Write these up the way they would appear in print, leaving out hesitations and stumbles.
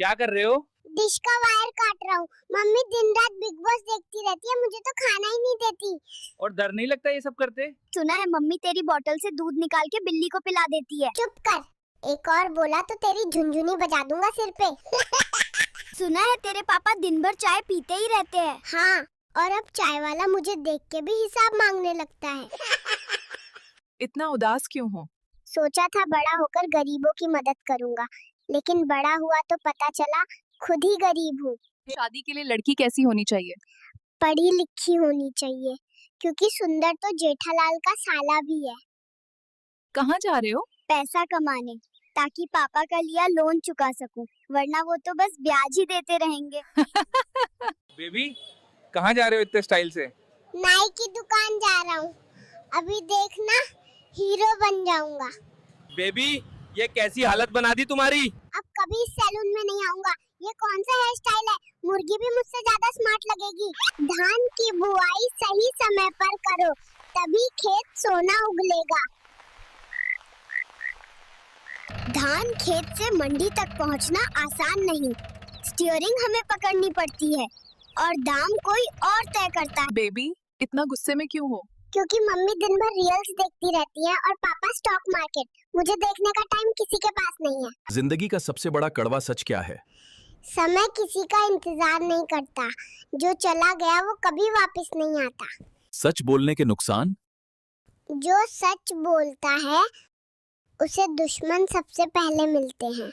क्या कर रहे हो? डिश का वायर काट रहा हूँ। मम्मी दिन रात बिग बॉस देखती रहती है, मुझे तो खाना ही नहीं देती। और डर नहीं लगता ये सब करते? सुना है मम्मी तेरी बोतल से दूध निकाल के बिल्ली को पिला देती है। चुप कर, एक और बोला तो तेरी झुनझुनी बजा दूंगा सिर पे। सुना है तेरे पापा दिन भर चाय पीते ही रहते हैं। हाँ, और अब चाय वाला मुझे देख के भी हिसाब मांगने लगता है। इतना उदास क्यों हो? सोचा था बड़ा होकर गरीबों की मदद करूंगा, लेकिन बड़ा हुआ तो पता चला खुद ही गरीब हूँ। शादी के लिए लड़की कैसी होनी चाहिए? पढ़ी लिखी होनी चाहिए, क्योंकि सुंदर तो जेठालाल का साला भी है। कहाँ जा रहे हो? पैसा कमाने, ताकि पापा का लिया लोन चुका सकूं, वरना वो तो बस ब्याज ही देते रहेंगे। बेबी कहाँ जा रहे हो इतने स्टाइल से? नाई की दुकान जा रहा हूँ, अभी देखना हीरो बन जाऊंगा। बेबी ये कैसी हालत बना दी तुम्हारी? अब कभी इस सैलून में नहीं आऊंगा। ये कौन सा हेयर स्टाइल है? मुर्गी भी मुझसे ज्यादा स्मार्ट लगेगी। धान की बुआई सही समय पर करो, तभी खेत सोना उगलेगा। धान खेत से मंडी तक पहुंचना आसान नहीं, स्टीयरिंग हमें पकड़नी पड़ती है और दाम कोई और तय करता है। बेबी इतना गुस्से में क्यों हो? क्योंकि मम्मी दिन भर रील्स देखती रहती है और पापा स्टॉक मार्केट। मुझे देखने का टाइम किसी के पास नहीं है। जिंदगी का सबसे बड़ा कड़वा सच क्या है? समय किसी का इंतजार नहीं करता, जो चला गया वो कभी वापस नहीं आता। सच बोलने के नुकसान? जो सच बोलता है उसे दुश्मन सबसे पहले मिलते हैं।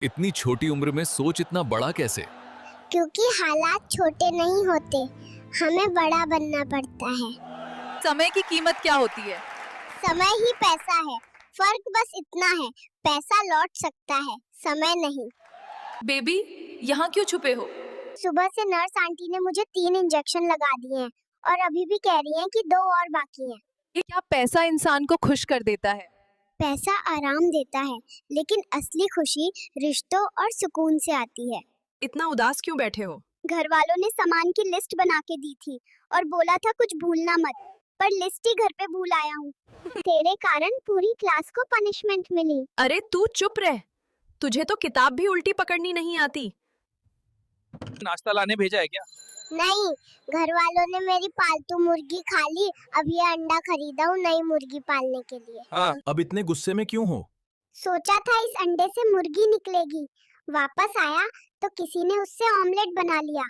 इतनी छोटी उम्र में सोच इतना बड़ा कैसे? क्योंकि हालात छोटे नहीं होते, हमें बड़ा बनना पड़ता है। समय की कीमत क्या होती है? समय ही पैसा है, फर्क बस इतना है, पैसा लौट सकता है, समय नहीं। बेबी यहाँ क्यों छुपे हो? सुबह से नर्स आंटी ने मुझे 3 इंजेक्शन लगा दिए हैं और अभी भी कह रही हैं कि 2 और बाकी हैं। ये क्या पैसा इंसान को खुश कर देता है? पैसा आराम देता है, लेकिन असली खुशी रिश्तों और सुकून से आती है। इतना उदास क्यों बैठे हो? घर वालों ने सामान की लिस्ट बना के दी थी और बोला था कुछ भूलना मत, पर लिस्ट ही घर पे भूल आया हूँ। तेरे कारण पूरी क्लास को पनिशमेंट मिली। अरे तू चुप रह, तुझे तो किताब भी उल्टी पकड़नी नहीं आती। नाश्ता लाने भेजा है क्या? नहीं, घर वालों ने मेरी पालतू मुर्गी खा ली। अब ये अंडा खरीदा हूँ नई मुर्गी पालने के लिए। हाँ। अब इतने गुस्से में क्यों हो? सोचा था इस अंडे से मुर्गी निकलेगी, वापस आया तो किसी ने उससे ऑमलेट बना लिया।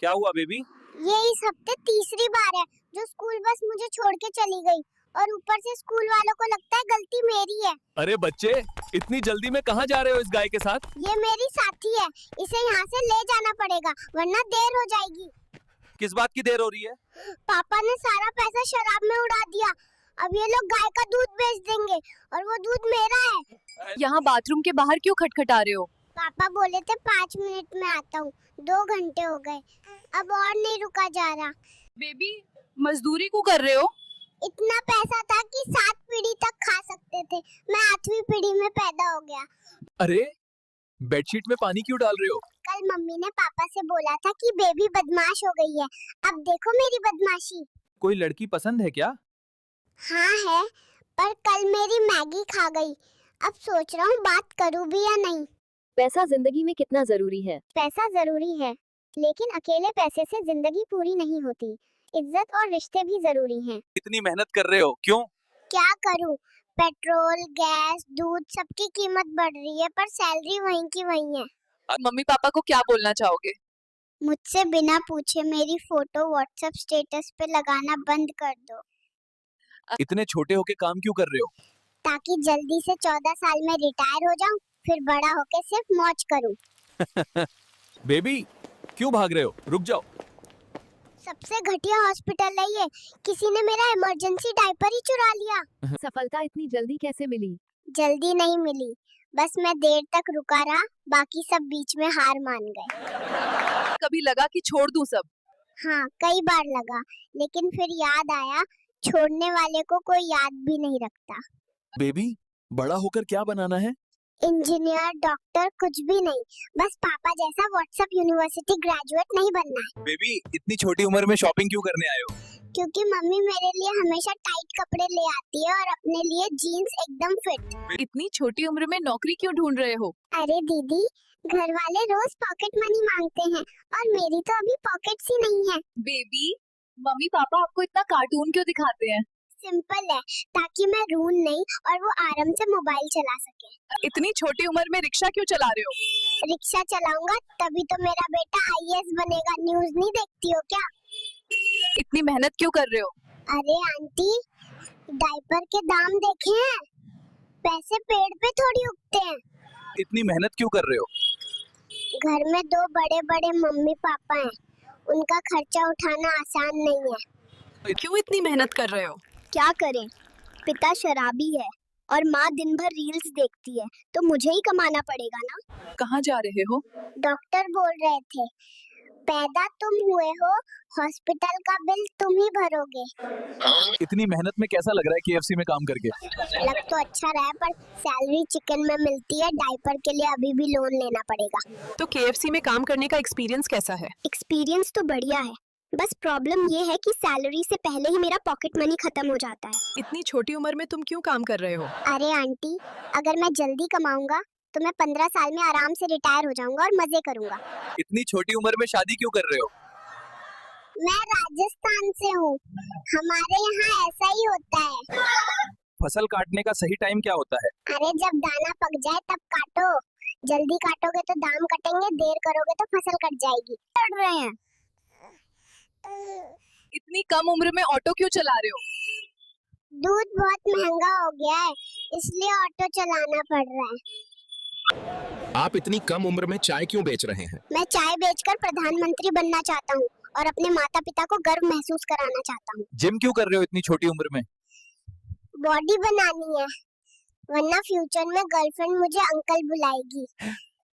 क्या हुआ बेबी? ये इस हफ्ते तीसरी बार है जो स्कूल बस मुझे छोड़ के चली गई, और ऊपर से स्कूल वालों को लगता है गलती मेरी है। अरे बच्चे इतनी जल्दी में कहाँ जा रहे हो इस गाय के साथ? ये मेरी साथी है, इसे यहाँ से ले जाना पड़ेगा वरना देर हो जाएगी। किस बात की देर हो रही है? पापा ने सारा पैसा शराब में उड़ा दिया। अब ये लोग गाय का दूध बेच देंगे और वो दूध मेरा है। यहाँ बाथरूम के बाहर क्यों खटखटा रहे हो? पापा बोले थे 5 मिनट में आता हूँ, 2 घंटे हो गए, अब और नहीं रुका जा रहा। बेबी मजदूरी क्यों कर रहे हो? इतना पैसा था कि 7 पीढ़ी तक खा सकते थे, मैं 8वीं पीढ़ी में पैदा हो गया। अरे बेडशीट में पानी क्यों डाल रहे हो? कल मम्मी ने पापा से बोला था कि बेबी बदमाश हो गई है, अब देखो मेरी बदमाशी। कोई लड़की पसंद है क्या? हाँ है, पर कल मेरी मैगी खा गई। अब सोच रहा हूँ बात करूँ भी या नहीं। पैसा जिंदगी में कितना जरूरी है? पैसा जरूरी है, लेकिन अकेले पैसे से जिंदगी पूरी नहीं होती। इज्जत और रिश्ते भी जरूरी हैं। इतनी मेहनत कर रहे हो क्यों? क्या करूँ, पेट्रोल, गैस, दूध सबकी कीमत बढ़ रही है, पर सैलरी वहीं की वहीं है। मम्मी पापा को क्या बोलना चाहोगे? मुझसे बिना पूछे मेरी फोटो व्हाट्सएप स्टेटस पे लगाना बंद कर दो, इतने छोटे होके काम क्यों कर रहे हो? ताकि जल्दी से 14 साल में रिटायर हो जाऊं, फिर बड़ा होके सिर्फ मौज करूं। बेबी क्यों भाग रहे हो? रुक जाओ। सबसे घटिया हॉस्पिटल है ये, किसी ने मेरा इमरजेंसी डायपर ही चुरा लिया। सफलता इतनी जल्दी कैसे मिली? जल्दी नहीं मिली, बस मैं देर तक रुका रहा, बाकी सब बीच में हार मान गए। कभी लगा कि छोड़ दूं सब? हाँ, कई बार लगा, लेकिन फिर याद आया छोड़ने वाले को कोई याद भी नहीं रखता। बेबी बड़ा होकर क्या बनाना है? इंजीनियर, डॉक्टर, कुछ भी नहीं, बस पापा जैसा व्हाट्सएप यूनिवर्सिटी ग्रेजुएट नहीं बनना है। बेबी इतनी छोटी उम्र में शॉपिंग क्यों करने आए हो? क्योंकि मम्मी मेरे लिए हमेशा टाइट कपड़े ले आती है और अपने लिए जीन्स एकदम फिट। इतनी छोटी उम्र में नौकरी क्यों ढूंढ रहे हो? अरे दीदी, घर वाले रोज पॉकेट मनी मांगते हैं और मेरी तो अभी पॉकेट्स ही नहीं है। बेबी, मम्मी पापा आपको इतना कार्टून क्यों दिखाते हैं? सिंपल है, ताकि मैं रूं नहीं और वो आराम से मोबाइल चला सके। इतनी छोटी उम्र में रिक्शा क्यों चला रहे हो? रिक्शा चलाऊंगा तभी तो मेरा बेटा आईएएस बनेगा। न्यूज़ नहीं देखती हो क्या? इतनी मेहनत क्यों कर रहे हो? अरे आंटी, डायपर के दाम देखे हैं? पैसे पेड़ पे थोड़ी उगते हैं। इतनी मेहनत क्यों कर रहे हो? घर में दो बड़े बड़े मम्मी पापा हैं, उनका खर्चा उठाना आसान नहीं है। क्यों इतनी मेहनत कर रहे हो? क्या करें, पिता शराबी है और माँ दिन भर रील्स देखती है, तो मुझे ही कमाना पड़ेगा ना। कहाँ जा रहे हो? डॉक्टर बोल रहे थे, पैदा तुम हुए हो, हॉस्पिटल का बिल तुम ही भरोगे। इतनी मेहनत में कैसा लग रहा है केएफसी में काम करके? लग तो अच्छा रहा है, पर सैलरी चिकन में मिलती है। डायपर के लिए अभी भी लोन लेना पड़ेगा। तो केएफसी में काम करने का एक्सपीरियंस कैसा है? एक्सपीरियंस तो बढ़िया है, बस प्रॉब्लम ये है कि सैलरी से पहले ही मेरा पॉकेट मनी खत्म हो जाता है। इतनी छोटी उम्र में तुम क्यों काम कर रहे हो? अरे आंटी, अगर मैं जल्दी कमाऊंगा तो मैं 15 साल में आराम से रिटायर हो जाऊंगा और मजे करूंगा। इतनी छोटी उम्र में शादी क्यों कर रहे हो? मैं राजस्थान से हूँ, हमारे यहाँ ऐसा ही होता है। फसल काटने का सही टाइम क्या होता है? अरे जब दाना पक जाए तब काटो। जल्दी काटोगे तो दाम कटेंगे, देर करोगे तो फसल कट जाएगी। कर रहे हैं। इतनी कम उम्र में ऑटो क्यों चला रहे हो? दूध बहुत महंगा हो गया है, इसलिए ऑटो चलाना पड़ रहा है। आप इतनी कम उम्र में चाय क्यों बेच रहे हैं? मैं चाय बेचकर प्रधानमंत्री बनना चाहता हूँ और अपने माता पिता को गर्व महसूस कराना चाहता हूँ। जिम क्यों कर रहे हो इतनी छोटी उम्र में? बॉडी बनानी है, वरना फ्यूचर में गर्लफ्रेंड मुझे अंकल बुलाएगी।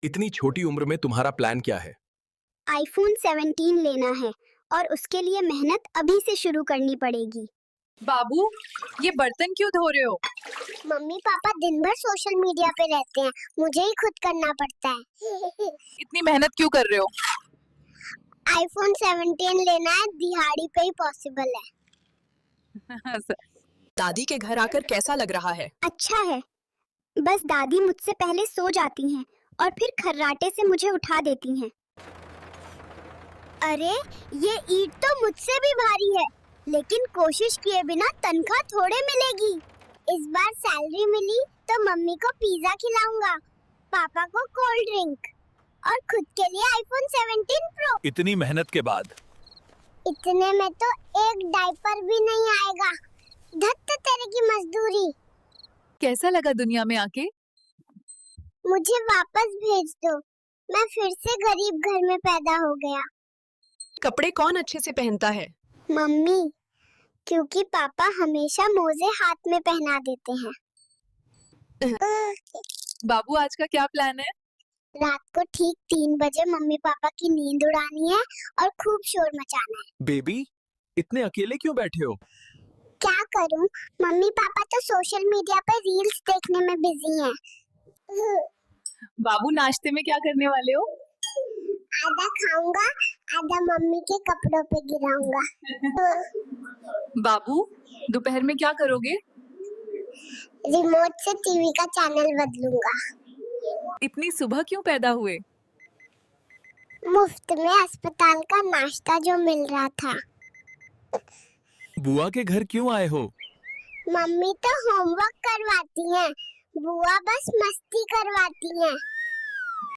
इतनी छोटी उम्र में तुम्हारा प्लान क्या है? आईफोन 17 लेना है और उसके लिए मेहनत अभी से शुरू करनी पड़ेगी। बाबू, ये बर्तन क्यों धो रहे हो? मम्मी पापा दिन भर सोशल मीडिया पे रहते हैं, मुझे ही खुद करना पड़ता है। इतनी मेहनत क्यों कर रहे हो? आईफोन 17 लेना है, दिहाड़ी पे ही पॉसिबल है। दादी के घर आकर कैसा लग रहा है? अच्छा है, बस दादी मुझसे पहले सो जाती हैं और फिर खर्राटे से मुझे उठा देती हैं। अरे ये ईंट तो मुझसे भी भारी है, लेकिन कोशिश किए बिना तनख्वाह थोड़े मिलेगी। इस बार सैलरी मिली तो मम्मी को पिज्जा खिलाऊंगा, पापा को कोल्ड ड्रिंक और खुद के लिए आईफोन 17 प्रो। इतनी मेहनत के बाद? इतने में तो एक डायपर भी नहीं आएगा। धत्त तेरे की मजदूरी। कैसा लगा दुनिया में आके? मुझे वापस भेज दो, मैं फिर से गरीब घर में पैदा हो गया। कपड़े कौन अच्छे से पहनता है? मम्मी, क्योंकि पापा हमेशा मोजे हाथ में पहना देते हैं। बाबू, आज का क्या प्लान है? रात को ठीक 3 बजे मम्मी पापा की नींद उड़ानी है और खूब शोर मचाना है। बेबी, इतने अकेले क्यों बैठे हो? क्या करूं, मम्मी पापा तो सोशल मीडिया पर रील्स देखने में बिजी हैं। बाबू, नाश्ते में क्या करने वाले हो? आधा खाऊंगा, आधा मम्मी के कपड़ों पे गिराऊंगा। बाबू, दोपहर में क्या करोगे? रिमोट से टीवी का चैनल बदलूंगा। इतनी सुबह क्यों पैदा हुए? मुफ्त में अस्पताल का नाश्ता जो मिल रहा था। बुआ के घर क्यों आए हो? मम्मी तो होमवर्क करवाती हैं, बुआ बस मस्ती करवाती हैं।